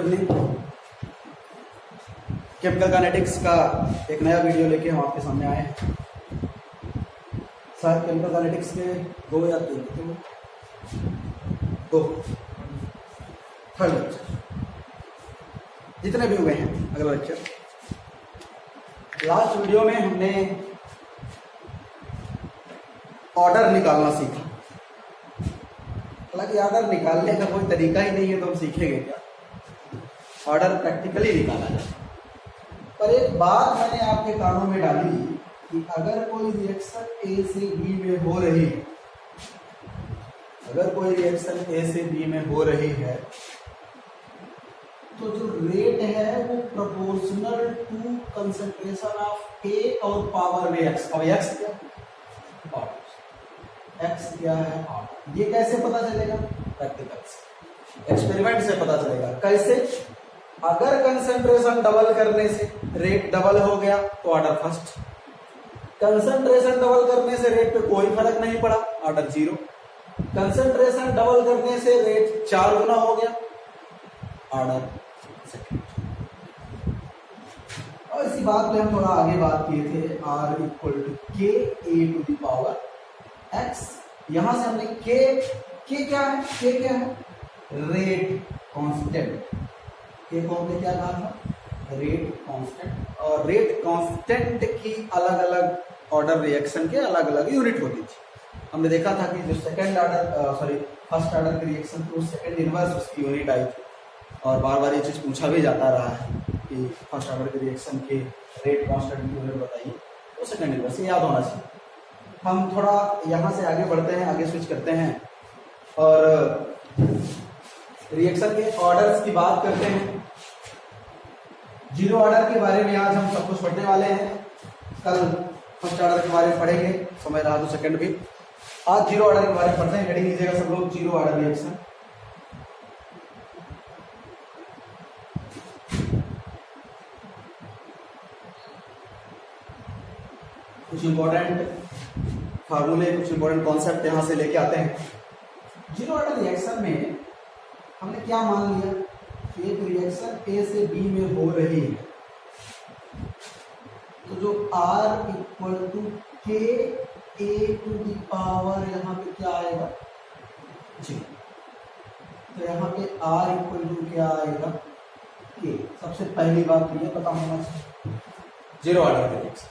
Evening. Chemical kinetics का एक नया वीडियो लेके हम आपके सामने आए हैं। शायद केमिकल काइनेटिक्स के 2 या 3 2 थर्ड लेक्चर जितने भी हुए हैं अगला लेक्चर। लास्ट वीडियो में हमने ऑर्डर निकालना सीखा। हालांकि ऑर्डर निकालने का कोई तरीका ही नहीं है, तो हम सीखेंगे क्या? ऑर्डर प्रैक्टिकली निकाला जाए। पर एक बात मैंने आपके कानों में डाली कि अगर कोई रिएक्शन ए से बी में हो रही है, अगर कोई रिएक्शन ए से बी में हो रही है, तो जो रेट है वो प्रोपोर्शनल टू कंसंट्रेशन ऑफ ए और पावर में एक्स। और एक्स क्या है? एक्स क्या है? ये कैसे पता चलेगा? प्रैक्टिकल से, एक्सपेरिमेंट से पता चलेगा। कैसे? अगर कंसंट्रेशन डबल करने से रेट डबल हो गया तो ऑर्डर फर्स्ट, कंसंट्रेशन डबल करने से रेट पे कोई फर्क नहीं पड़ा, ऑर्डर 0, कंसंट्रेशन डबल करने से रेट 4 गुना हो गया, ऑर्डर सेकंड। और इसी बात पे हम थोड़ा आगे बात किए थे, R इक्वल टू के ए टू द पावर एक्स। यहां से हमने के क्या है? के क्या है? Rate constant. के को हमने क्या कहा था? Rate constant. और रेट कांस्टेंट की अलग अलग ऑर्डर रिएक्शन के अलग अलग यूनिट होती थी। हमने देखा था कि जो सेकंड ऑर्डर फर्स्ट ऑर्डर की रिएक्शन थी, वो सेकंड इनवर्स उसकी यूनिट आई थी। और बार बार ये चीज पूछा भी जाता रहा है कि फर्स्ट ऑर्डर की रिएक्शन के रेट कांस्टेंट की यूनिट बताइए, तो सेकंड इनवर्स, ये याद होना चाहिए। हम थोड़ा यहाँ से आगे बढ़ते हैं, आगे स्विच करते हैं और रिएक्शन के ऑर्डर्स की बात करते हैं। 0 ऑर्डर के बारे में आज हम सब कुछ पढ़ने वाले हैं। कल फर्स्ट ऑर्डर के बारे में पढ़ेंगे, समय रहा तो सेकंड भी। आज 0 ऑर्डर के बारे में पढ़ते हैं। हेडिंग लीजिएगा सब लोग, 0 ऑर्डर रिएक्शन। कुछ इंपॉर्टेंट फार्मूले, कुछ इंपॉर्टेंट कॉन्सेप्ट यहां से लेके आते हैं। 0 ऑर्डर रिएक्शन में हमने क्या मान लिया कि एक रिएक्शन ए से बी में हो रही है, तो जो R इक्वल टू के ए टू दी पावर यहाँ पे क्या आएगा? जी, तो यहाँ पे R इक्वल टू क्या आएगा? के। सबसे पहली बात तो ये पता होना चाहिए 0 ऑर्डर के रिएक्शन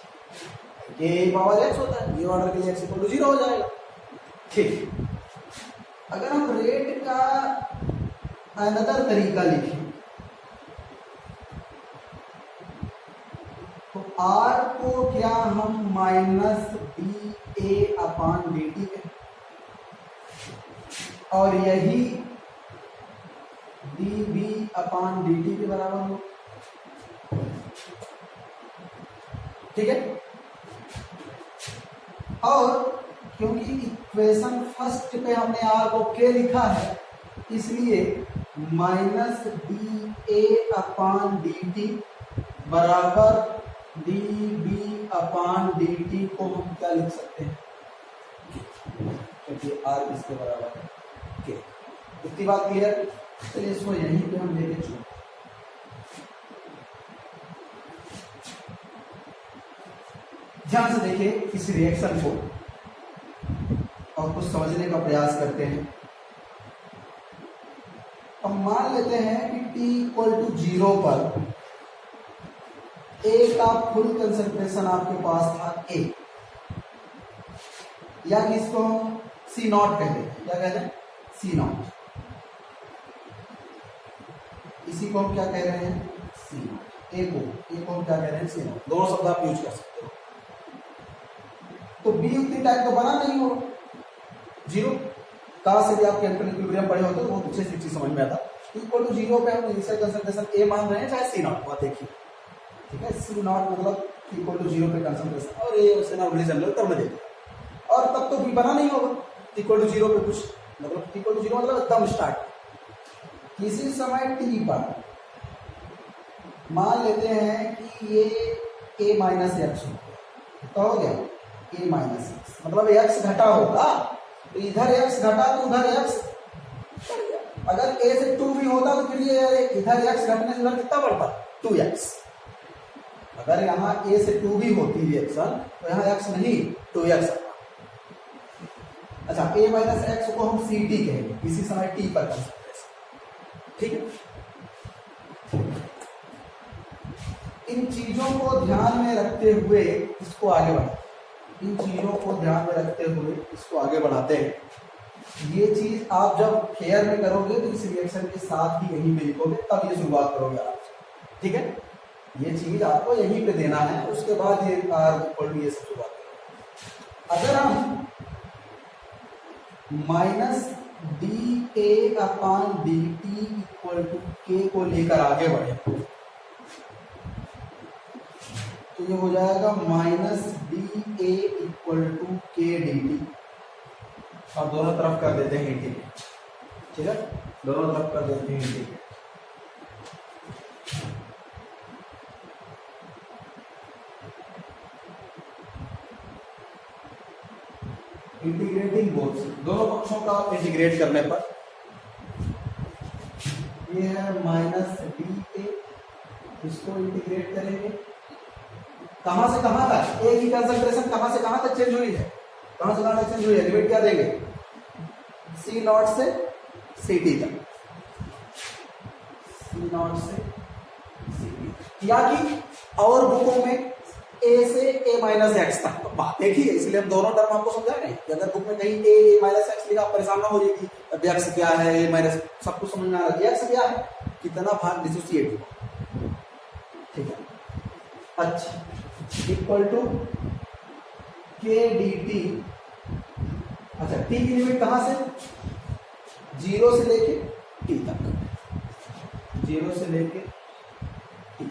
के पावर एक्स होता है, 0 ऑर्डर के लिए एक्स इक्वल टू 0 हो जाएगा। ठीक, अगर हम रेट का अनदर तरीका लिखें तो R को क्या हम माइनस डी ए अपान डी टी कहें, और यही डी बी अपान डी टी के बराबर हो। ठीक है, और क्योंकि इक्वेशन फर्स्ट पे हमने R को के लिखा है, इसलिए माइनस डी ए अपान डी टी बराबर डी बी अपान डी टी को हम क्या लिख सकते हैं? क्योंकि R इसके बराबर है के। इतनी बात क्लियर? चलिए इसको यहीं पे हम लेके चलते। ध्यान से देखिए इस रिएक्शन को और कुछ समझने का प्रयास करते हैं। अब मान लेते हैं कि T इक्वल टू 0 पर A का फुल कंसंट्रेशन आपके पास था A, या कि इसको हम C नॉट कहते हैं। क्या कहते हैं? C not. इसी को हम क्या कह रहे हैं? C not. A को हम क्या कह रहे हैं? C not. दोनों शब्द आप यूज कर सकते हो। तो B उतनी टाइम तो बना नहीं हो 0 का, से भी आप केमिकल इक्विलिब्रियम पढ़े होते तो बहुत अच्छे से चीज समझ में आता। इक्वल टू 0 पे हम इनिशियल कंसंट्रेशन A मान रहे हैं, चाहे C नॉट। बात देखिए, ठीक है, C नॉट मतलब इक्वल टू 0 पे कंसंट्रेशन, और ये उससे ना रिलीजन लेवल तब में देगा। और तब तो B बना नहीं होगा इक्वल टू 0 पे कुछ, मतलब इक्वल टू 0 मतलब एकदम स्टार्ट। किसी समय T पर मान लेते हैं कि ये A माइनस एक्स तो हो गया A माइनस एक्स, मतलब x घटा होगा, तो इधर x घटा तो उधर x बढ़ गया। अगर a से 2 भी होता तो फिर ये इधर x घटने से उधर कितना बढ़ता, 2x। अगर यहाँ a से 2 भी होती रिएक्शन तो यहाँ x नहीं 2x। अच्छा, a माइनस एक्स को हम ct कहेंगे इसी समय t पर कंसंट्रेशन। ठीक है, इन चीजों को ध्यान में रखते हुए इसको आगे बढ़ाते, इन चीजों को ध्यान में रखते हुए इसको आगे बढ़ाते हैं। ये चीज आप जब फेयर में करोगे तो इस रिएक्शन के साथ ही यहीं पे लिखोगे, तब ये शुरुआत करोगे आप। ठीक है, ये चीज आपको यहीं पे देना है, उसके बाद ये ये सब शुरुआत करोगे। अगर हम minus D A upon D T equal to K को लेकर आगे बढ़े तो ये हो जाएगा minus D A equal to K D T, और दोनों तरफ कर देते हैं इंटीग्रेट। ठीक है, दोनों तरफ कर देते हैं इंटीग्रेट। इंटीग्रेटिंग बोथ, दोनों पक्षों का इंटीग्रेट करने पर ये है माइनस डी ए, इसको इंटीग्रेट करेंगे कहां से कहां तक, ए की कंसंट्रेशन कहां से कहां तक चेंज हुई है, कहां से कहां तक चेंज हुई है, लिमिट क्या देंगे, सी नॉट से सी टी तक, सी नॉट से सी टी। या कि और बुकों में ए से ए माइनस एक्स तक, तो बात एक ही है, इसलिए हम दोनों टर्म आपको समझा रहे हैं कि अगर बुक में कहीं ए माइनस एक्स लिखा आप परेशान ना हो जाएगी, अब एक्स क्या है, ए माइनस सब कुछ समझ में आ रहा है, एक्स क्या है, कितना भाग डिसोसिएट हुआ। ठीक है, अच्छा, equal to K D T. अच्छा, टी की लिमिट कहां से, 0 से लेके टी तक, 0 से लेके टी।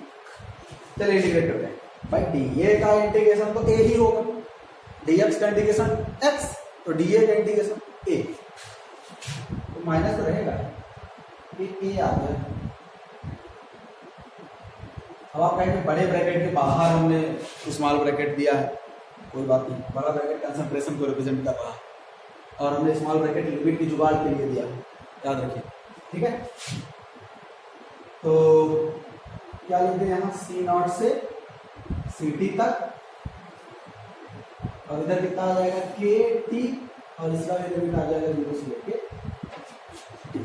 चलिए इंटीग्रेट करते हैं भाई, डी ए का इंटीग्रेशन तो ए ही होगा, डी एक्स का इंटीग्रेशन एक्स, तो डी ए का इंटीग्रेशन ए, तो माइनस तो रहेगा, ये आ गया। अब आप कहेंगे बड़े ब्रैकेट के बाहर हमने स्मॉल ब्रैकेट दिया है, कोई बात नहीं, बड़ा ब्रैकेट कंसंट्रेशन को रिप्रेजेंट कर रहा है और हमने स्मॉल ब्रैकेट लिमिट की जुगाड़ के लिए दिया है, याद रखिए। ठीक है, तो क्या लिखते हैं यहाँ, सी नॉट से सी टी तक, और इधर कितना आ जाएगा के टी, और इसका भी लिमिट आ जाएगा 0 से लेके टी,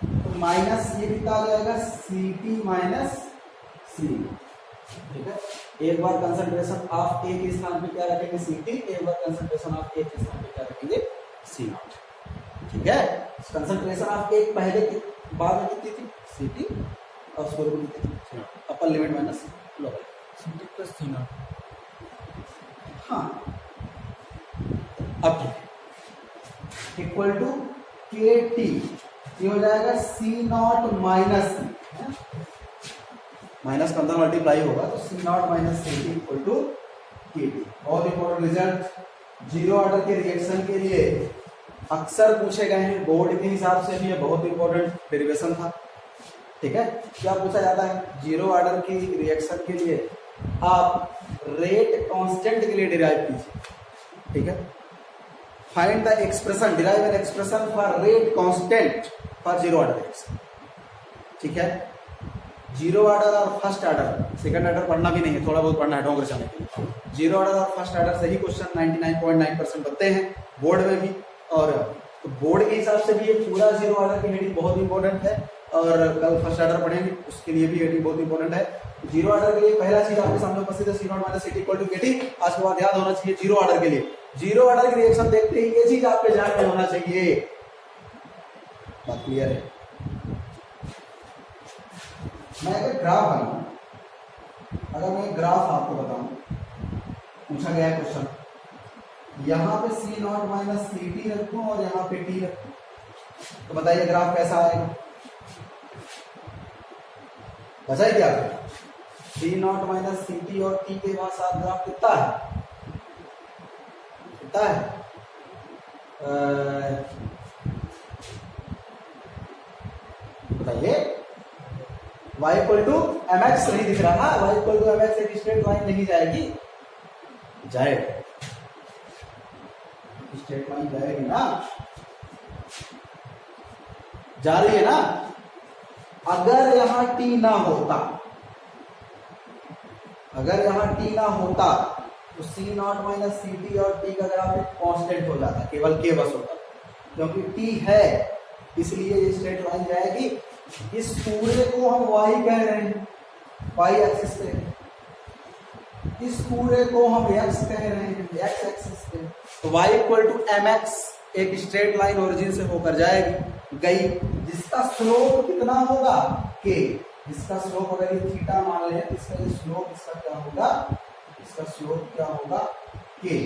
तो माइनस ये कितना आ जाएगा सी टी माइनस सी। ठीक है, एक बार कंसंट्रेशन ऑफ ए के स्थान पे क्या रखेंगे सी टी, एक बार कंसंट्रेशन ऑफ ए के स्थान पे क्या रखेंगे सी नॉट। ठीक है, कंसंट्रेशन ऑफ ए पहले की बाद में कितनी थी सी टी, और उसको कितनी थी upper limit minus lower C T plus C naught. हाँ, अब इक्वल टू के टी, ये हो जाएगा सी नॉट माइनस, माइनस का अंदर मल्टीप्लाई होगा तो C naught minus C T equal to K T. बहुत इंपॉर्टेंट रिजल्ट, जीरो ऑर्डर के रिएक्शन के लिए अक्सर पूछे गए हैं, बोर्ड के हिसाब से भी ये बहुत इंपॉर्टेंट डेरिवेशन था। ठीक है, क्या पूछा जाता है, जीरो ऑर्डर की रिएक्शन के लिए आप रेट कांस्टेंट के लिए डिराइव कीजिए। ठीक है, find the expression, derive an expression for rate constant for zero order reaction. ठीक है, जीरो ऑर्डर और फर्स्ट ऑर्डर, सेकंड ऑर्डर पढ़ना भी नहीं है, थोड़ा बहुत पढ़ना है ढोंग रचाने के लिए। जीरो ऑर्डर और फर्स्ट ऑर्डर से ही क्वेश्चन 99.9% बनते हैं बोर्ड में भी, और तो बोर्ड के हिसाब से भी ये पूरा जीरो ऑर्डर की हेडिंग बहुत इंपॉर्टेंट है, और कल फर्स्ट ऑर्डर पढ़ेंगे उसके लिए भी हेडिंग बहुत इंपॉर्टेंट है। जीरो ऑर्डर के लिए पहला चीज आपके सामने उपस्थित है C naught minus C T equal to K T. आज के बाद याद होना चाहिए जीरो ऑर्डर के लिए, जीरो ऑर्डर की रिएक्शन देखते ही ये चीज आपके ध्यान में होना चाहिए। बात क्लियर है? मैं अगर ग्राफ बनाऊं, अगर मैं ग्राफ आपको बताऊं, पूछा गया है क्वेश्चन, यहां पे C naught minus C T रखूं और यहां पे टी रखूं, तो बताइए ग्राफ कैसा आएगा? बताइए क्या सी नॉट माइनस सी टी और टी के बाद साथ ग्राफ कितना है, कितना है? बताइए। y equal to M X नहीं दिख रहा ना, y equal to M X एक स्ट्रेट लाइन नहीं जाएगी, जाएगी, स्ट्रेट लाइन जाएगी ना। जा रही है ना। अगर यहां टी ना होता, अगर यहां टी ना होता तो C naught minus C T और टी का ग्राफ एक कांस्टेंट हो जाता, केवल के बस होता। क्योंकि टी है इसलिए ये स्ट्रेट लाइन जाएगी। इस पूरे को हम वाई कह रहे हैं, वाई एक्सिस पे, इस पूरे को हम एक्स कह रहे हैं, एक्स एक्सिस पे। तो y equal to M X एक स्ट्रेट लाइन ओरिजिन से होकर जाएगी, गई, जिसका स्लोप कितना होगा, के। इसका स्लोप अगर ये थीटा मान ले, इसका ये स्लोप इसका क्या होगा, इसका स्लोप क्या होगा, के।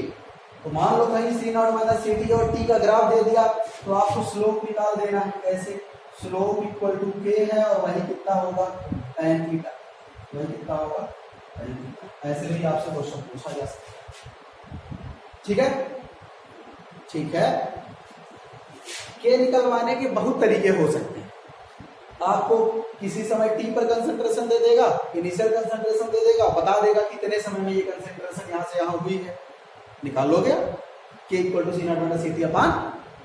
तो मान लो कहीं सी नॉट माइनस सी टी और टी का ग्राफ दे दिया, तो आपको स्लोप निकाल देना है। कैसे? स्लोप इक्वल टू के है और वही कितना होगा, tan थीटा, वही कितना होगा, tan थीटा। ऐसे भी आपसे क्वेश्चन पूछा जा सकता है। ठीक है, ठीक है। के निकलवाने के बहुत तरीके हो सकते हैं। आपको किसी समय टी पर कंसंट्रेशन दे देगा, इनिशियल कंसंट्रेशन दे देगा, बता देगा कितने समय में ये कंसंट्रेशन यहां से यहां हुई है, निकाल लोगे। K equal to C naught minus C T upon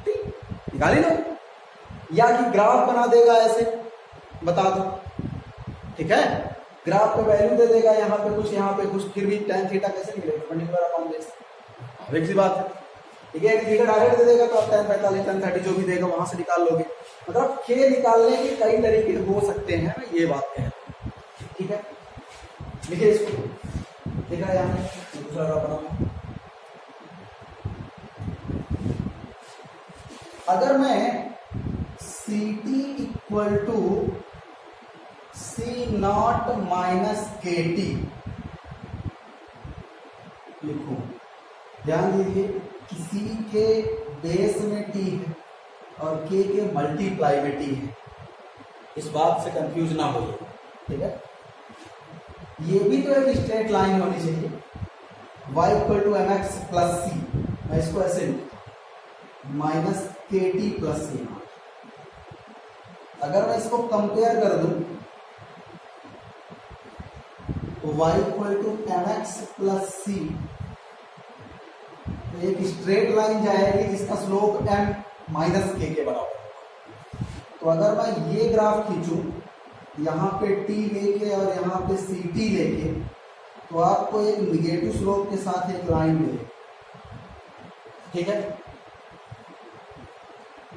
T, निकाल ही लो। या कि ग्राफ बना देगा, ऐसे बता दो, ठीक है। ग्राफ पे वैल्यू दे देगा, यहाँ पे कुछ यहाँ पे कुछ, फिर भी tan थीटा कैसे निकलेगा, परपेंडिकुलर अपॉन बेस, एक सी बात है। ठीक है, थीटा डायरेक्ट दे देगा तो आप tan 45 tan 30 जो भी देगा वहां से निकाल लोगे। मतलब के निकालने के कई तरीके हो सकते हैं, ये बात है। ठीक है, लिखिए इसको, लिख रहा है यहाँ दूसरा ग्राफ बनाऊंगा। अगर मैं C T equal to C naught minus K T लिखूं, ध्यान दीजिए किसी के बेस में टी है और के मल्टीप्लाई में टी है, इस बात से कंफ्यूज ना हो। ठीक है, ये भी तो एक स्ट्रेट लाइन होनी चाहिए, y equal to M X plus C, मैं इसको ऐसे minus K T plus C not. अगर मैं इसको कंपेयर कर दूं तो y equal to M X plus C, एक स्ट्रेट लाइन जाएगी जिसका स्लोप m माइनस के बराबर। तो अगर मैं ये ग्राफ खींचूं, यहाँ पे t लेके और यहाँ पे सी टी लेके, तो आपको एक निगेटिव स्लोप के साथ एक लाइन मिलेगी। ठीक है,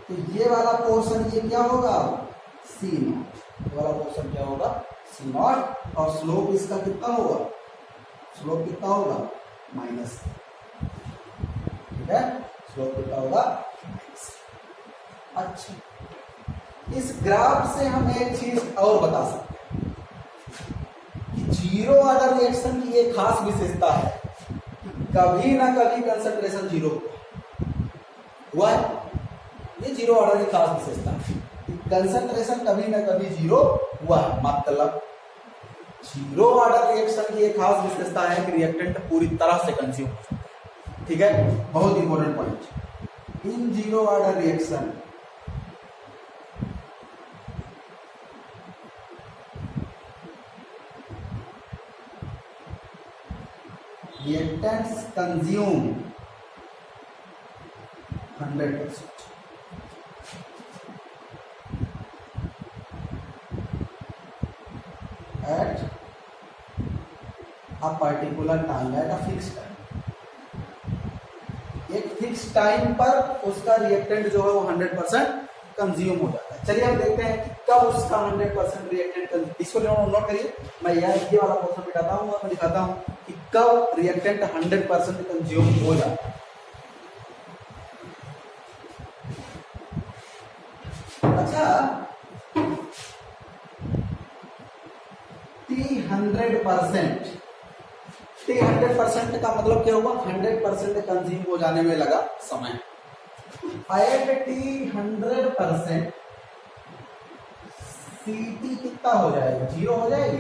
तो ये वाला पोर्शन ये क्या होगा, सी नॉट, ये वाला पोर्शन क्या होगा, सी नॉट, और स्लोप इसका कितना होगा, स्लोप कितना होगा, माइनस। ठीक है, स्लोप कितना होगा, माइनस। अच्छा, इस ग्राफ से हम एक चीज और बता सकते हैं कि जीरो ऑर्डर रिएक्शन की एक खास विशेषता है कि कभी ना कभी कंसंट्रेशन जीरो हुआ है। ये जीरो ऑर्डर की खास विशेषता है, कंसंट्रेशन कभी ना कभी जीरो हुआ है। मतलब जीरो ऑर्डर रिएक्शन की एक खास विशेषता है कि रिएक्टेंट पूरी तरह से कंज्यूम हो सकता है। ठीक है, बहुत important point, in zero order reaction reactants consume 100% at a particular time, at a fixed time। एक फिक्स टाइम पर उसका रिएक्टेंट जो है वो 100% कंज्यूम हो जाता है। चलिए हम देखते हैं कि कब उसका 100% रिएक्टेंट, इसको नोट करिए, मैं ये वाला पोर्शन मिटाता हूँ और मैं दिखाता हूँ कि कब रिएक्टेंट 100% कंज्यूम हो जाता है। अच्छा, T 100%, T 100% का मतलब क्या हुआ, 100% कंज्यूम हो जाने में लगा समय। एट T 100% Ct कितना हो जाएगा, जीरो हो जाएगी।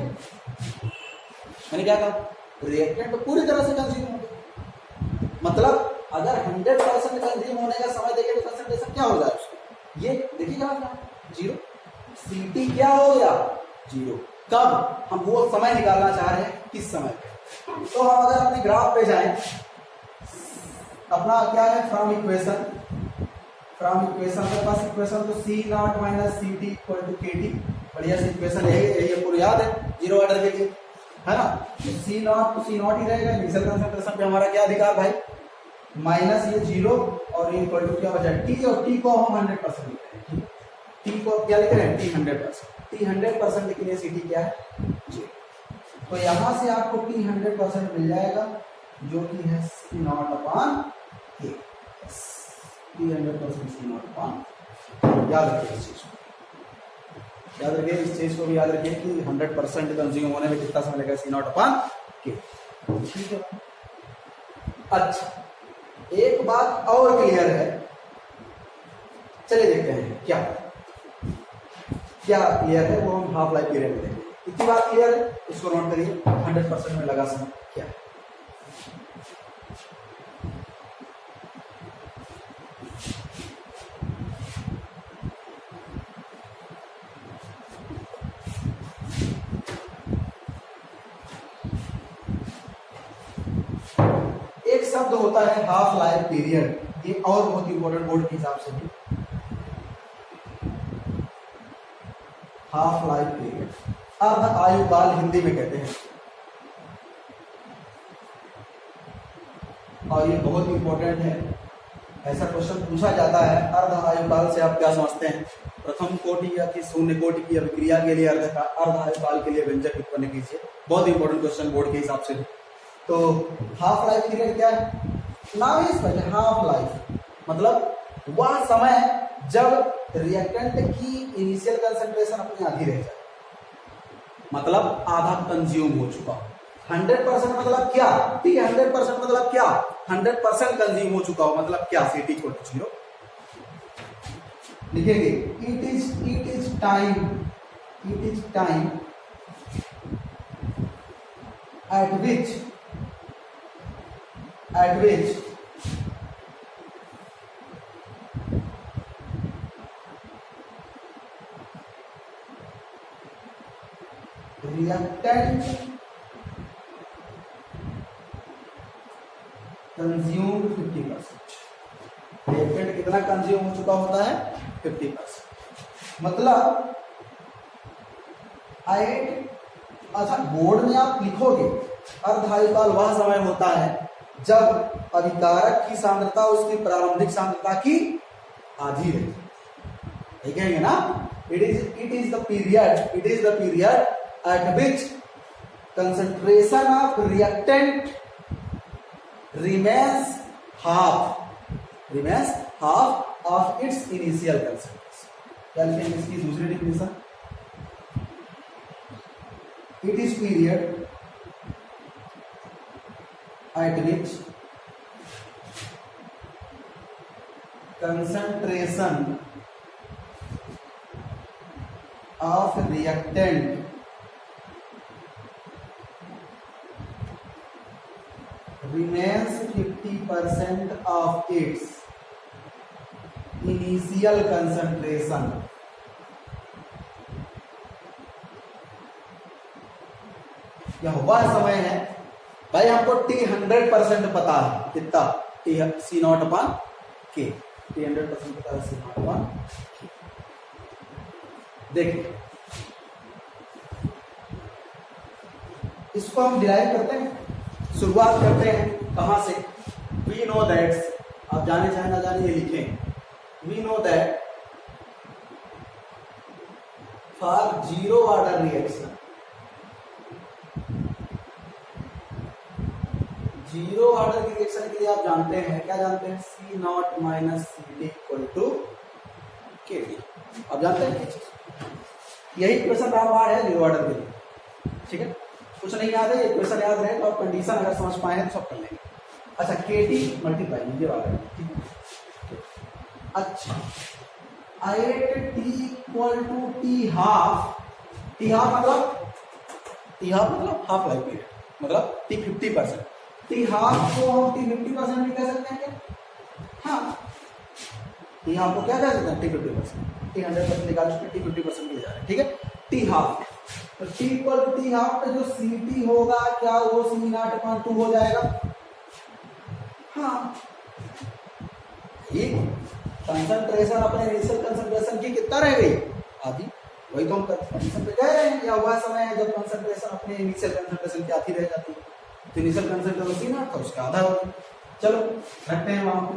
मैंने क्या कहा, रिएक्टेंट पूरी तरह से कंज्यूम हो गया। मतलब अगर 100% कंज्यूम होने का समय देखें तो कंसंट्रेशन क्या हो जाए उसका, ये देखिएगा आप, जीरो। Ct क्या हो गया, जीरो। कब, हम वो समय निकालना चाह रहे हैं, किस समय पे। तो हम अगर अपने ग्राफ पे जाएं, अपना क्या है, फ्रॉम इक्वेशन फ्रॉम इक्वेशन, मेरे पास इक्वेशन तो C naught minus C T equal to K T, बढ़िया सी इक्वेशन यही आपको याद है जीरो ऑर्डर के लिए, है ना। तो सी नॉट ही रहेगा, इनिशियल कंसंट्रेशन पे हमारा क्या अधिकार भाई, माइनस ये जीरो और ये इक्वल टू क्या बचा टी, और टी को हम 100% लिख रहे हैं, टी को क्या लिख रहे हैं, टी 100%, टी 100% लिखने सी टी क्या है जीरो। तो यहां से आपको टी 100% मिल जाएगा जो कि है सी नॉट अपॉन के, टी 100% सी नॉट अपॉन, याद रखिए इस चीज को, याद रखिए इस चीज को भी याद रखिए कि 100% कंज्यूम होने में कितना समय लगेगा, सी नॉट अपॉन के, ठीक है। अच्छा एक बात और क्लियर है, चलिए देखते हैं क्या क्लियर है, वो हम हाफ लाइफ पीरियड में देखेंगे। इतनी बात क्लियर है, इसको नोट करिए, 100% में लगा समय क्या है। एक शब्द होता है हाफ लाइफ पीरियड, ये और बहुत इंपॉर्टेंट बोर्ड के हिसाब से भी, हाफ लाइफ पीरियड, अर्ध आयु काल हिंदी में कहते हैं, और ये बहुत इंपॉर्टेंट है, ऐसा क्वेश्चन पूछा जाता है, अर्ध आयु काल से आप क्या समझते हैं, प्रथम कोटि या कि शून्य कोटि की अभिक्रिया के लिए अर्ध आयु काल के लिए व्यंजक उत्पन्न कीजिए, बहुत इंपॉर्टेंट क्वेश्चन बोर्ड के हिसाब से भी। तो हाफ लाइफ पीरियड क्या है, नाम इस पर हाफ लाइफ मतलब वह समय जब रिएक्टेंट की इनिशियल कंसंट्रेशन अपनी आधी रह जाए, मतलब आधा कंज्यूम हो चुका हो। 100% मतलब क्या, टी 100% मतलब क्या, 100% कंज्यूम हो चुका हो मतलब क्या, सी टी छोटे जीरो लिखेंगे, it is time at which reactant consumed 50%, reactant कितना कंज्यूम हो चुका होता है, 50%, मतलब अच्छा बोर्ड में आप लिखोगे अर्धायुकाल वह समय होता है जब अभिकारक की सांद्रता उसकी प्रारंभिक सांद्रता की आधी रहती है, ठीक है ना। It is the period at which concentration of reactant remains half of its initial concentration। क्या लिखेंगे इसकी दूसरी definition, it is period at which concentration of reactant remains 50% of its initial concentration। यह वह समय है भाई, हमको टी 100% पता है, कितना टी सी नॉट अपॉन के, टी 100% पता है, सी नॉट अपॉन के। देखिए इसको हम डिराइव करते हैं, शुरुआत करते हैं कहां से, वी नो दैट, आप जाने चाहे ना जाने ये लिखें, we know that for zero order reaction, zero order की रिएक्शन के लिए आप जानते हैं, क्या जानते हैं, C naught minus C T equal to K T, आप जानते हैं यही इक्वेशन बार है जीरो ऑर्डर के लिए, ठीक है। कुछ नहीं याद है, ये इक्वेशन याद रहे तो आप कंडीशन अगर समझ पाए हैं तो सब कर लेंगे। अच्छा के टी मल्टीप्लाई ये वाला, ठीक है। अच्छा at T equal to T half, T half मतलब हाफ लाइफ पीरियड, मतलब टी 50%, टी हाफ को हम टी 50% भी कह सकते हैं क्या, हाँ टी हाफ को क्या कह सकते हैं, टी 50%, टी 100% निकाल चुके, टी 50% ले जा रहे हैं, ठीक है। टी हाफ तो T equal to T half पे जो सी टी होगा क्या वो सी नॉट अपॉन 2 हो जाएगा, हाँ ठीक। कंसंट्रेशन अपने इनिशियल कंसंट्रेशन की कितना रह गई, आधी। वही तो हम कंडीशन पे कह रहे हैं, या वह समय है जब कंसंट्रेशन अपने इनिशियल कंसंट्रेशन की आधी रह जाती है। तो इनिशियल कंसंट्रेशन सी नॉट था, उसका आधा हो गया। चलो रखते हैं वहां पर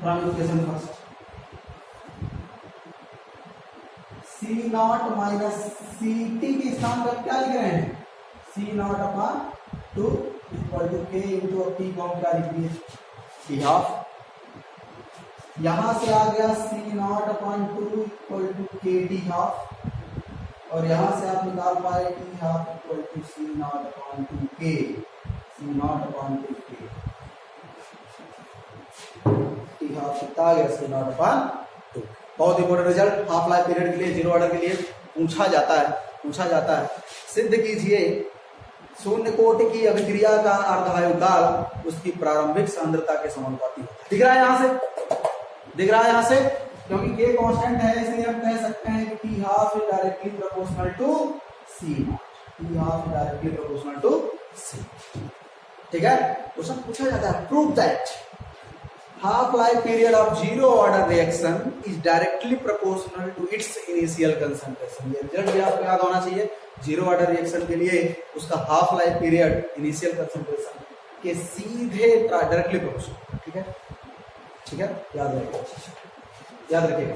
translation first, C naught minus C T के स्थान पर क्या लिख रहे हैं, C naught upon 2 equal to K into T को हम क्या लिख दिए, टी हाफ। यहां से आ गया C naught upon 2 equal to K T half, और यहां से आप निकाल पाए T half equal to C naught upon 2 K, C naught upon 2 के, टी हाफ कितना आ गया, सी नॉट अपॉन 2। बहुत important result half life period के लिए, जीरो ऑर्डर के लिए पूछा जाता है। सिद्ध कीजिए शून्य कोटि की अभिक्रिया का अर्धायुकाल उसकी प्रारंभिक सांद्रता के समानुपाती होता है। दिख रहा है यहाँ से, क्योंकि के कांस्टेंट है इसलिए हम कह सकते हैं कि T half is directly proportional to C naught, T half directly proportional to C. ठीक है, क्वेश्चन पूछा जाता है prove that half life period of zero order reaction is directly proportional to its initial concentration। ये result भी आपको याद होना चाहिए, जीरो ऑर्डर रिएक्शन के लिए उसका half life period initial concentration के सीधे डायरेक्टली प्रोपोर्शनल। ठीक है, याद रखिएगा।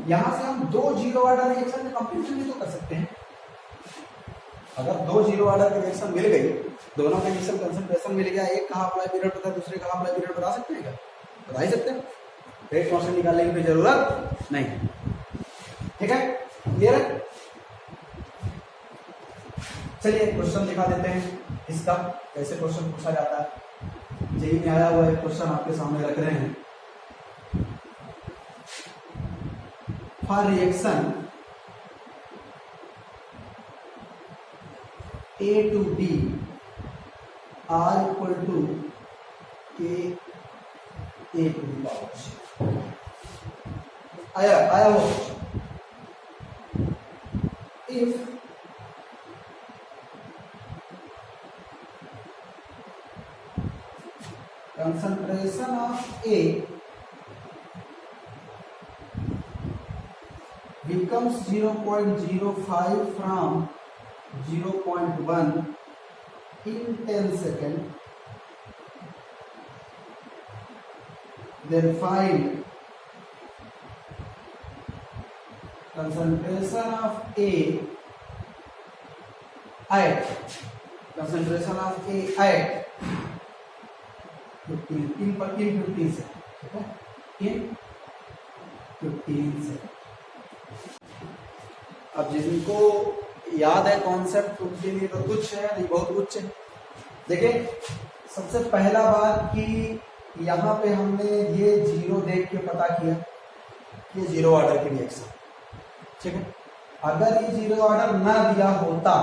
यहां से हम दो जीरो ऑर्डर रिएक्शन में कंपैरिजन भी तो कर सकते हैं। अगर दो जीरो ऑर्डर की रिएक्शन मिल गई, दोनों का इनिशियल कंसंट्रेशन मिल गया, एक का हाफ लाइफ पीरियड पता है, दूसरे का हाफ लाइफ पीरियड बता सकते हैं क्या, बता ही सकते हैं। रेट कांस्टेंट निकालने की कोई जरूरत नहीं। ठीक है, क्लियर है। चलिए क्वेश्चन दिखा देते हैं इसका, कैसे क्वेश्चन पूछा जाता है। जेई में आया हुआ एक क्वेश्चन आपके सामने रख रहे हैं। For reaction A to B R equal to K A to the power। आया वो, if concentration of A becomes 0.05 from 0.1 in 10 seconds, then find concentration of A at 15 seconds। ठीक है, in 15 seconds। अब जिनको याद है कॉन्सेप्ट उनके लिए तो कुछ है नहीं, बहुत कुछ है। देखिए सबसे पहला बात कि यहाँ पे हमने ये जीरो देख के पता किया ये जीरो ऑर्डर की रिएक्शन। ठीक है, अगर ये जीरो ऑर्डर ना दिया होता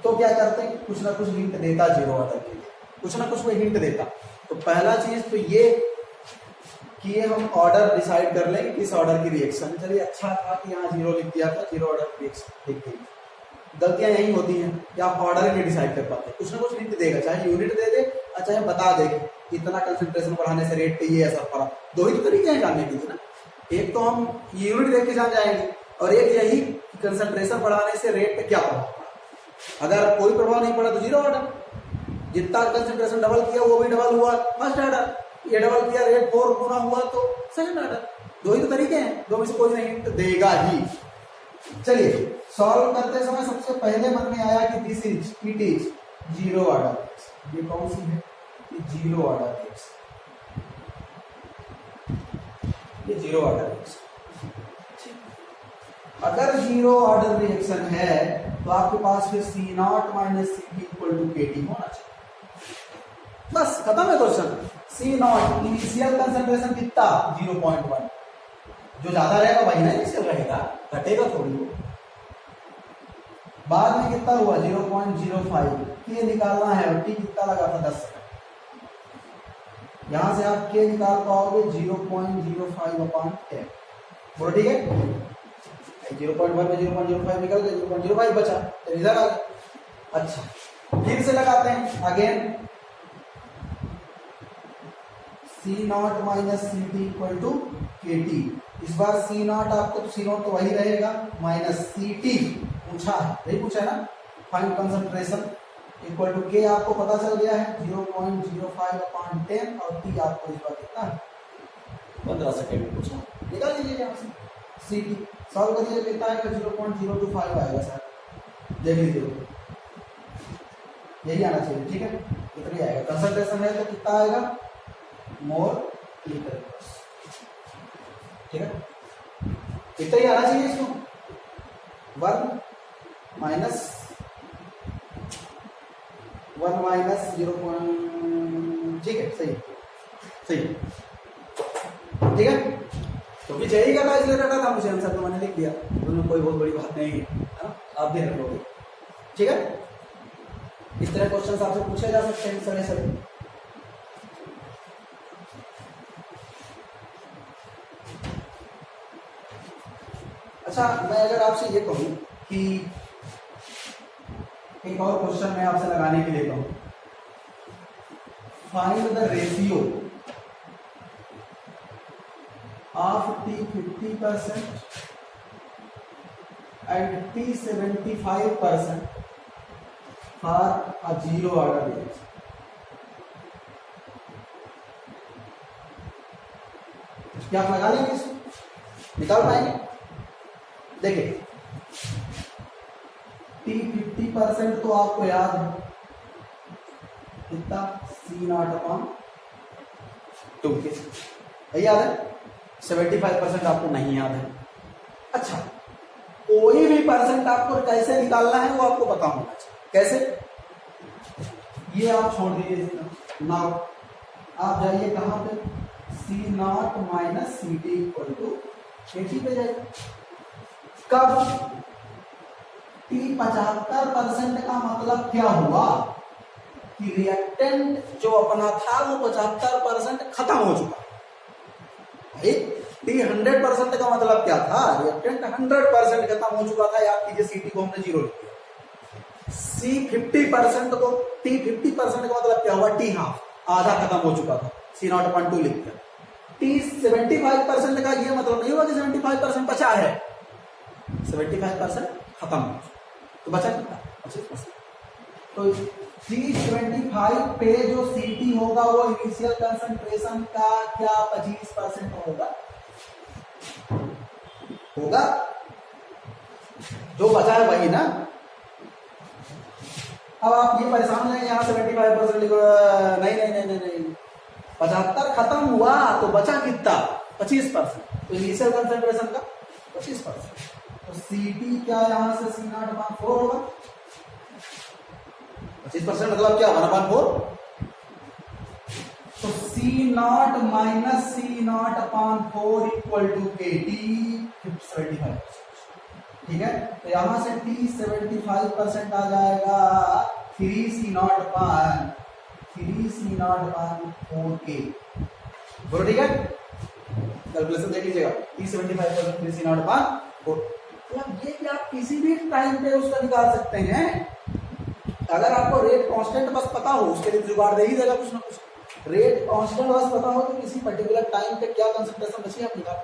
तो क्या करते, कुछ ना कुछ हिंट देता जीरो ऑर्डर के लिए, कुछ ना कुछ वो हिंट देता। तो पहला चीज तो ये कि ये हम ऑर्डर डिसाइड कर लें किस ऑर्डर की रिएक्शन। चलिए अच्छा था कि यहाँ जीरो लिख दिया था, जीरो ऑर्डर की रिएक्शन लिख दी। गलतियां यही होती हैं कि आप ऑर्डर नहीं डिसाइड कर पाते, कुछ ना कुछ हिंट देगा, चाहे यूनिट दे दे और चाहे बता दे कि इतना कंसंट्रेशन बढ़ाने से रेट पे ये असर पड़ा। दो ही तरीके हैं जानने के लिए ना, एक तो हम यूनिट देख के जान जाएंगे और एक यही कंसंट्रेशन बढ़ाने से रेट पे क्या प्रभाव पड़ा। अगर कोई प्रभाव नहीं पड़ा तो जीरो ऑर्डर, जितना कंसंट्रेशन डबल किया वो भी डबल हुआ फर्स्ट ऑर्डर, ये डबल किया रेट 4 गुना हुआ तो सेकंड ऑर्डर। दो ही तो तरीके हैं, दो में से कोई नहीं हिंट देगा ही। चलिए सॉल्व करते समय सबसे पहले मन में आया कि इट इज जीरो ऑर्डर। ये कौन सी है, ये जीरो ऑर्डर रिएक्शन, ये जीरो ऑर्डर रिएक्शन। अगर जीरो ऑर्डर रिएक्शन है तो आपके पास फिर C naught minus C P equal to K T होना चाहिए। बस खत्म है question. C naught initial concentration कितना 0.1, जो ज्यादा रहेगा वही ना इनिशियल रहेगा, घटेगा थोड़ी। बाद में कितना हुआ 0.05, के निकालना है और टी कितना लगा था 10 सेकंड। यहां से आप के निकाल पाओगे 0.05/10। बोलो ठीक है, 0.1 में 0.05 निकल गया, 0.05 बचा, तो इधर आ गया अच्छा, फिर से लगाते हैं again, C naught minus C T equal to K T. इस बार सी नॉट आपको, तो सी नॉट तो वही रहेगा, माइनस सी टी पूछा है, वही पूछा है ना, फाइंड कंसंट्रेशन इक्वल टू के आपको पता चल गया है 0.05/10 और टी आपको इस बार कितना है 15 सेकेंड में पूछा, निकाल लीजिए यहाँ से सी टी, सॉल्व करिए, कितना आएगा 0.025 आएगा सर, देख लीजिए यही आना चाहिए, ठीक है, इतना आएगा, कंसंट्रेशन है तो कितना आएगा मोर लीटर, ठीक है, इतना ही आना चाहिए इसको, 1 माइनस 0, ठीक है, सही सही, ठीक है, तो भी यही का था इसलिए रखा था मुझे आंसर, तो मैंने लिख दिया, दोनों कोई बहुत बड़ी बात नहीं है ना, आप भी रख लोगे, ठीक है। इस तरह क्वेश्चन आपसे पूछे जा सकते हैं सर सर। अच्छा, मैं अगर आपसे ये कहूं कि एक और क्वेश्चन मैं आपसे लगाने के लिए कहूं, find the ratio of T 50% and T 75% for a zero order reaction, क्या आप लगा लेंगे इसको, निकाल पाएंगे? देखिए टी 50% तो आपको याद है कितना, सी नॉट अपॉन 2 के, याद है, 75% आपको नहीं याद है। अच्छा, कोई भी परसेंट आपको कैसे निकालना है वो आपको पता होना चाहिए, कैसे, ये आप छोड़ दीजिए ना, आप जाइए कहां पे, C naught minus C T equal to K पे जाइए, कब टी 75% का मतलब क्या हुआ कि रिएक्टेंट जो अपना था वो 75% खत्म हो चुका, टी 100% का मतलब क्या था, रिएक्टेंट 100% खत्म हो चुका था, याद कीजिए सी टी को हमने 0 लिख दिया, सी 50% को, टी 50% का मतलब क्या हुआ, टी हाफ, आधा खत्म हो चुका था, सी नॉट अपॉन 2 लिख दिया, टी 75% का ये मतलब नहीं हुआ कि 75% बचा है, 75% खत्म हो, तो बचा कितना 25%, तो T75 पे जो सीटी होगा वो इनिशियल कंसंट्रेशन का क्या 25% होगा, होगा, जो बचा है वही ना। अब आप ये परेशान हैं यहाँ 75% लिखो, नहीं नहीं नहीं नहीं नहीं, 75 खत्म हुआ तो बचा कितना 25%, तो इनिशियल कंसंट्रेशन का 25%, तो सीटी क्या यहाँ से सी नॉट अपॉन 4 होगा, 25% मतलब क्या 1/4, तो C naught minus C naught upon 4 equal to K T 75%, ठीक है, तो यहां से टी 75% आ जाएगा 3 सी नॉट अपॉन 4 के, बोलो ठीक है, कैलकुलेशन देख लीजिएगा, टी 75% 3 सी नॉट अपॉन 4, मतलब ये कि आप किसी भी टाइम पे उसका निकाल सकते हैं, अगर आपको रेट कांस्टेंट बस पता हो, उसके लिए जुगाड़ दे ही देगा कुछ ना कुछ, रेट कांस्टेंट बस पता हो तो किसी पर्टिकुलर टाइम पे क्या कंसंट्रेशन बची आप निकाल,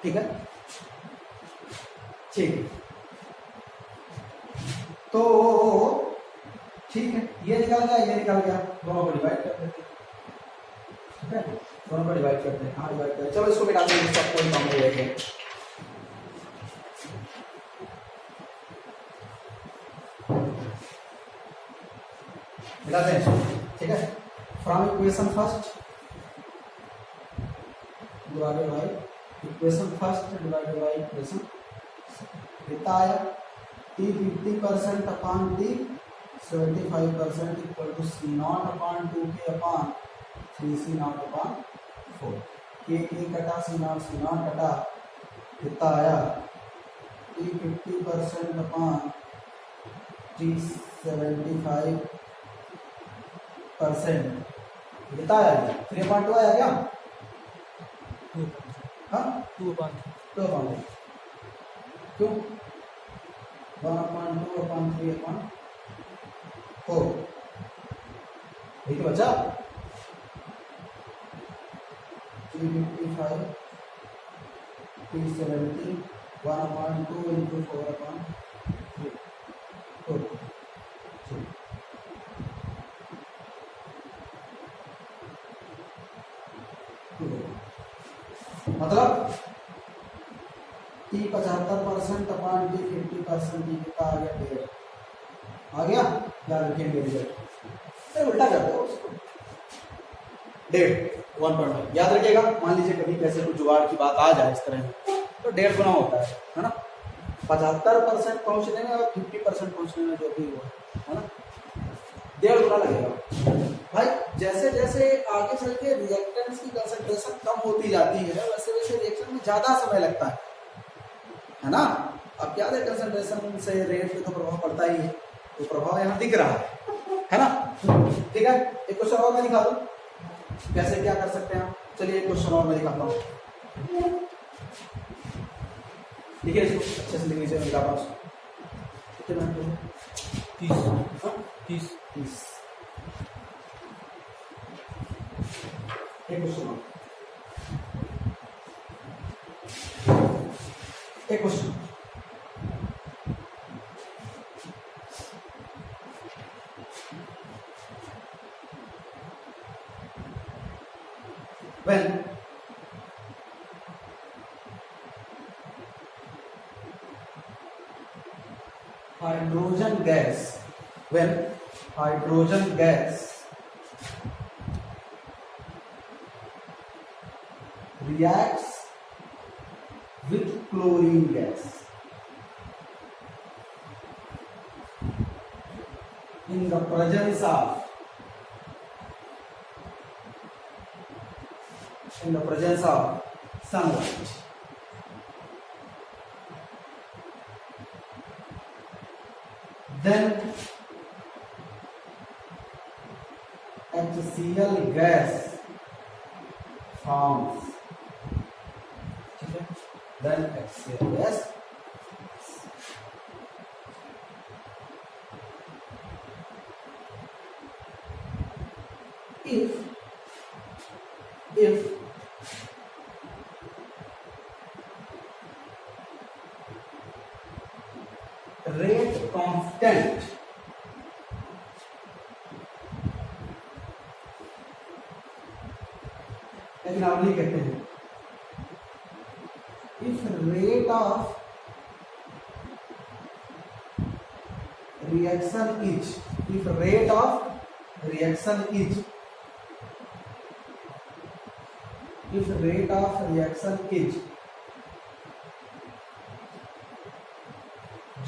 ठीक है, ठीक है, तो ठीक है, ये निकल गया, ये निकल गया, दोनों को डिवाइड कर देते हैं, ठीक है, दोनों को डिवाइड करते हैं, हाँ डिवाइड करते हैं, चलो इसको मिटा देंगे, इसका कोई काम नहीं रहेगा, मिलाते हैं इसको, ठीक है, from equation first divided by equation first divided by equation, कितना आया, T 50% upon T 75% equal to C naught upon 2 K upon 3 C naught upon 4, के कटा सी नॉट कटा, कितना आया, टी 50% अपॉन टी 75% कितना आया, 3/2 आया क्या, हाँ 2/2 क्यों, 1/2 अपॉन 3/2 4 ठीक है बच्चा। 355 370 1/2 into 4/3 4 मतलब टी 75% अपॉन टी 50% टी कितना आ गया 1.5 आ गया। याद रखेंगे रिजल्ट उल्टा कर दो उसको 1.5 1.5 याद रखिएगा। मान लीजिए कभी कैसे कुछ जुगाड़ की बात आ जाए इस तरह तो 1.5 गुना होता है ना। 75% पहुंचने में और 50% पहुंचने में जो भी हुआ है ना 1.5 गुना लगेगा भाई। जैसे जैसे आगे चल के रिएक्टेंट्स की कंसंट्रेशन कम होती जाती है वैसे वैसे रिएक्शन में ज्यादा समय लगता है ना। अब क्या है कंसंट्रेशन से रेट पे तो प्रभाव पड़ता ही है तो प्रभाव यहाँ दिख रहा है ना। ठीक है एक क्वेश्चन और मैं दिखा दूं कैसे क्या कर सकते हैं आप। चलिए एक क्वेश्चन और मैं दिखाता हूँ। ठीक है इसको अच्छे से लिख लीजिए मेरे पास कितने 30 एक क्वेश्चन एक question when hydrogen gas reacts with chlorine gas in the presence of sunlight, then HCl gas forms. Then HCl gas if rate constant लेकिन आप नहीं कहते हैं if rate of reaction is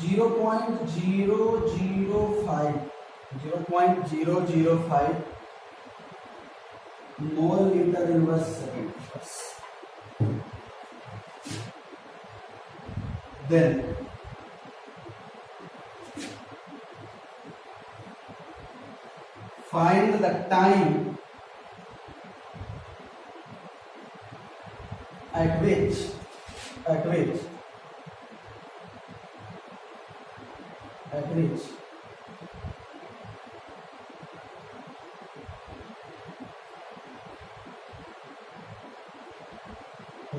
0.005 mole liter inverse second, then find the time at which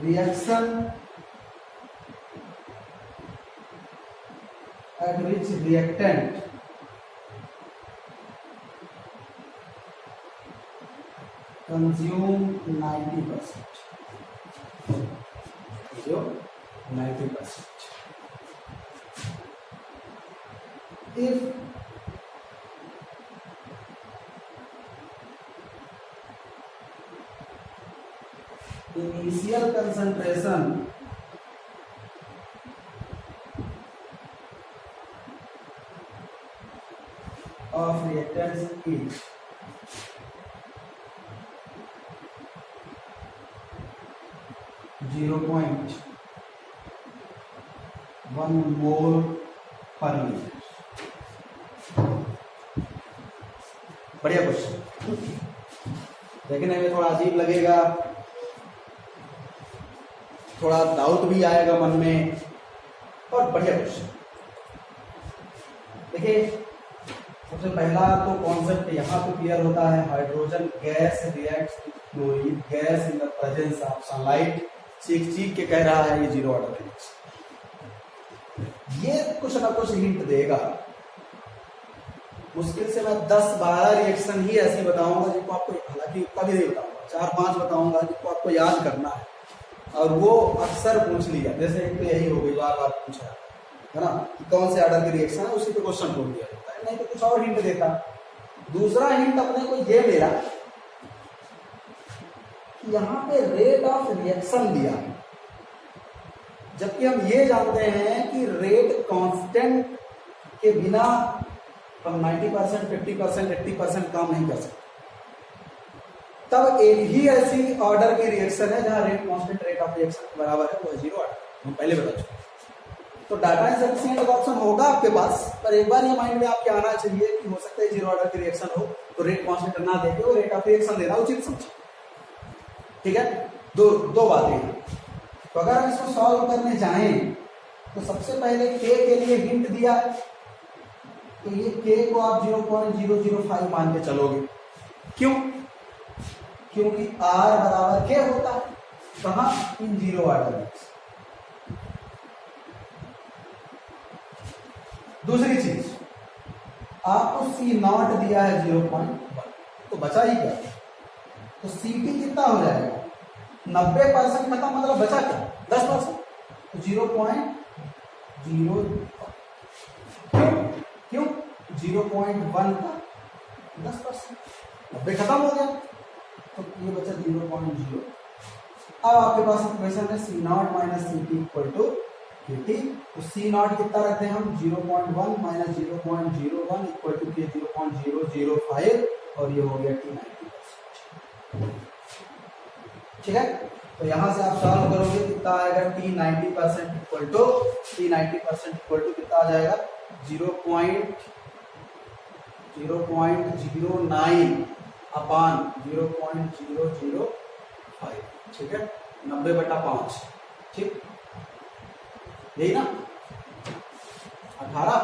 reaction at which reactant consume 90%. If initial concentration of reactants is 0.1 mole per liter। बढ़िया question देखने में थोड़ा अजीब लगेगा, थोड़ा डाउट भी आएगा मन में, और बढ़िया क्वेश्चन। देखिए सबसे पहला तो कॉन्सेप्ट यहाँ पे क्लियर होता है, hydrogen gas reacts with chlorine gas in the presence of sunlight. चीख के कह रहा है ये जीरो ऑर्डर का रिएक्शन। ये कुछ ना कुछ हिंट देगा। मुश्किल से मैं 10-12 रिएक्शन ही ऐसे बताऊंगा जिनको आपको, हालांकि कभी नहीं बताऊंगा, 4-5 बताऊंगा जिनको आपको याद करना है और वो अक्सर पूछ लिया। जैसे एक तो यही हो गई जो आप पूछा है ना कि कौन से ऑर्डर की रिएक्शन है, उसी पे क्वेश्चन बोल दिया जाता है, नहीं तो कुछ और हिंट देता। दूसरा हिंट अपने को ये मिला कि यहाँ पे रेट ऑफ रिएक्शन दिया, जबकि हम ये जानते हैं कि रेट कांस्टेंट के बिना हम 90%, 50%, 80% काम नहीं कर सकते। तब एक ही ऐसी ऑर्डर की रिएक्शन है जहां rate constant rate of reaction के बराबर है, वो जीरो ऑर्डर, हम पहले बता चुके। तो डाटा इनसफिशिएंट ऑप्शन होगा आपके पास, पर एक बार ये माइंड में आपके आना चाहिए कि हो सकता है जीरो ऑर्डर की रिएक्शन हो तो रेट कांस्टेंट ना देके वो रेट ऑफ रिएक्शन देना उचित समझे। ठीक है, दो बातें हैं। तो अगर हम इसको सॉल्व करने जाएं तो सबसे पहले के लिए हिंट दिया है, तो ये के को आप 0.005 मान के चलोगे। क्यों? क्योंकि R बराबर के होता है कहां, इन जीरो ऑर्डर में। दूसरी चीज, आपको C0 दिया है 0.1, तो बचा ही क्या, तो CT कितना हो जाएगा, 90% खत्म, मतलब बचा क्या 10%, तो 0.0। क्यों? 0.1 का 10%, 90 खत्म हो गया, तो ये बचा 0.0। अब आपके पास इक्वेशन है C0 minus CT equal to KT। तो C0 कितना रखते हैं हम, 0.1 माइनस 0.01 इक्वल टू K 0.005, और ये हो गया T 90%। ठीक है, तो यहां से आप सॉल्व करोगे कितना आएगा, T 90% इक्वल टू कितना आ जाएगा, 0.09 अपान 0.005। ठीक है, 90/5, ठीक, यही ना, 18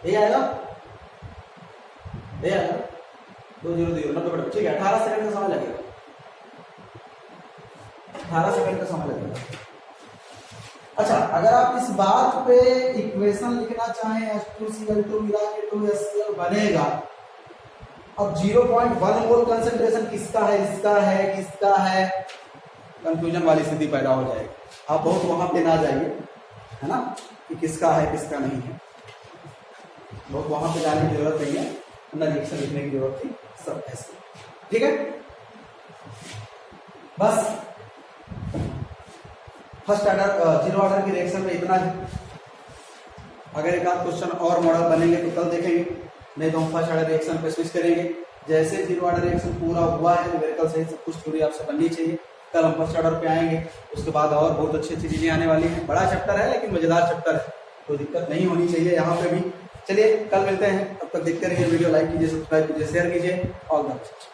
यही आएगा, 200 90/5। ठीक है, 18 सेकंड का समय लगेगा, 18 सेकंड का समय लगेगा। अच्छा, अगर आप इस बात पे इक्वेशन लिखना चाहें H2Cl2 मिला के 2HCl बनेगा, अब 0.1 मोल कंसंट्रेशन किसका है, इसका है किसका है, कंफ्यूजन वाली स्थिति पैदा हो जाएगी। आप बहुत वहां पे ना जाइए, है ना, कि किसका है किसका नहीं है, बहुत वहां पे जाने की जरूरत नहीं है, ना रिएक्शन लिखने की जरूरत थी, सब ऐसे। ठीक है, बस फर्स्ट ऑर्डर जीरो ऑर्डर की रिएक्शन में इतना ही। अगर एक आध क्वेश्चन और मॉडल बनेंगे तो कल देखेंगे, नहीं तो हम फर्स्ट ऑर्डर रिएक्शन पे स्विच करेंगे। जैसे जीरो ऑर्डर रिएक्शन पूरा हुआ है, न्यूमेरिकल सहित सब कुछ थ्योरी आपसे बननी चाहिए। कल हम फर्स्ट ऑर्डर पे आएंगे, उसके बाद और बहुत अच्छी अच्छी चीजें आने वाली हैं। बड़ा चैप्टर है लेकिन मजेदार चैप्टर है, कोई दिक्कत नहीं होनी चाहिए यहाँ पे भी। चलिए कल मिलते हैं, तब तक देखते रहिए वीडियो, लाइक कीजिए, सब्सक्राइब कीजिए, शेयर कीजिए। All the best.